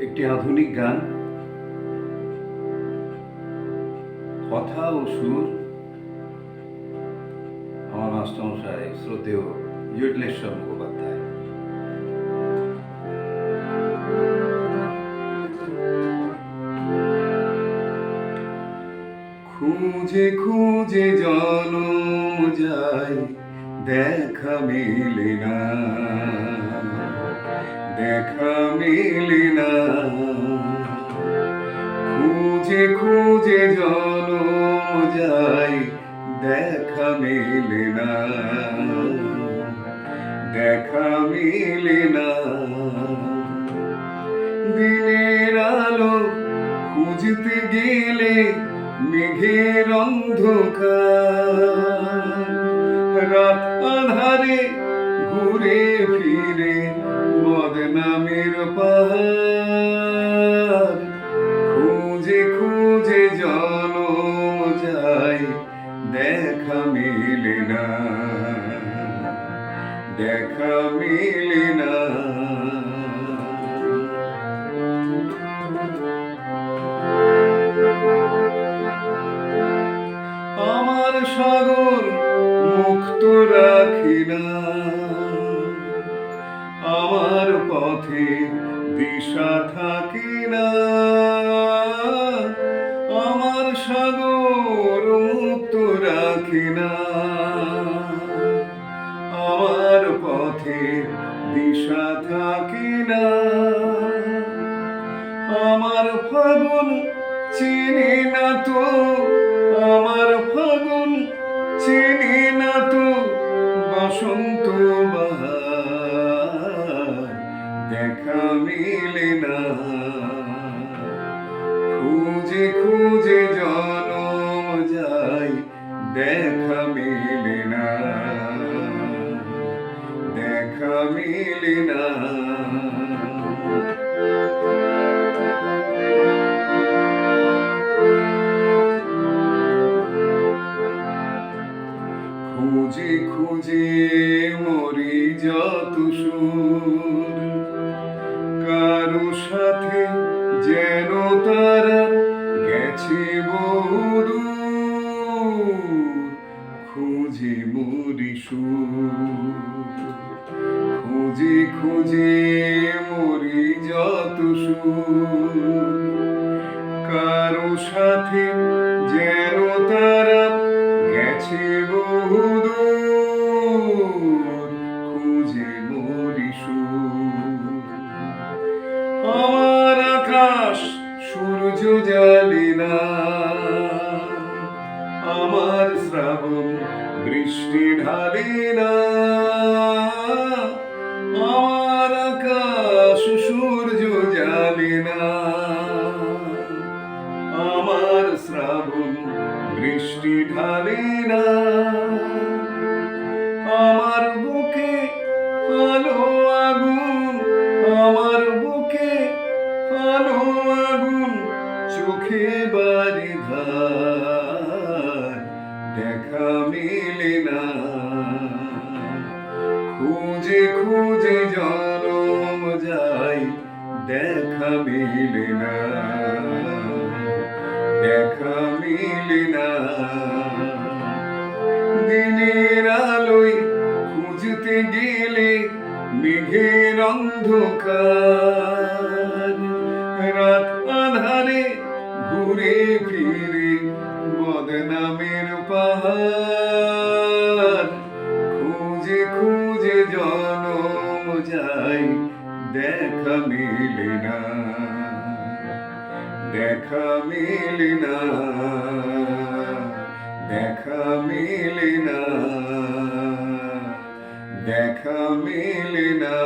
একটি আধুনিক গান, কথা ও সুর আমার মাস্টারমশাই শ্রদ্ধেয় জটিলেশ্বর মুখোপাধ্যায়। খুঁজে খুঁজে জনম যায়, দেখা মিলে না, দেখা মিলে না। খুঁজে খুঁজে জনম যায়, দেখা মিলে না, দেখা মিলে না। দিনের আলো খুঁজতে গেলে মেঘের অন্ধকার, রাত আধারে ঘুরে ফিরে বদনামের পাহাড়। খুঁজে খুঁজে জনম যায়, দেখা মিলে না, দেখা মিলে না। আমার সাগর মুক্ত রাখি না, আমার পথে দিশা থাকে না। আমার সাগর মুক্ত রাখি না, আমার পথে দিশা থাকে না। আমার ফাগুন চিনি না তো, আমার ফাগুন চিনি না তো বসন্ত বাহার, দেখা মিলে না। খুঁজে খুঁজে জনম যায়, দেখা মিলে না, দেখা মিলে না। খুঁজে খুঁজে মরি যত সুর, কারো সাথে যেন তারা গেছে বহুদূর। খুঁজে মরি সুর, খুঁজে খুঁজে মরি যত সুর, কারো সাথে যেন তারা গেছে বহুদূর। খুঁজে মরি সুর। আমার আকাশ সূর্য জ্বালে না, আমার শ্রাবণ বৃষ্টি ঢালে না। আমার আকাশ সূর্য জ্বালে না, আমার শ্রাবণ বৃষ্টি ঢালে না। আমার বুকে আলো আগুন, আমার বুকে আলো আগুন, চোখে বাড়ি ধার, দেখা মিলে না। খুঁজে খুঁজে জনম যায়, দেখা মিলে না, দেখা মিলে না। দিনের আলোয় খুঁজতে গেলে মেঘের অন্ধকার, রাত আধারে ঘুরে ফিরে বদনামের পাহাড়। খুঁজে খুঁজে জনম যায়, দেখা মিলে না, দেখা মিলে না, দেখা মিলে না, দেখা মিলে না।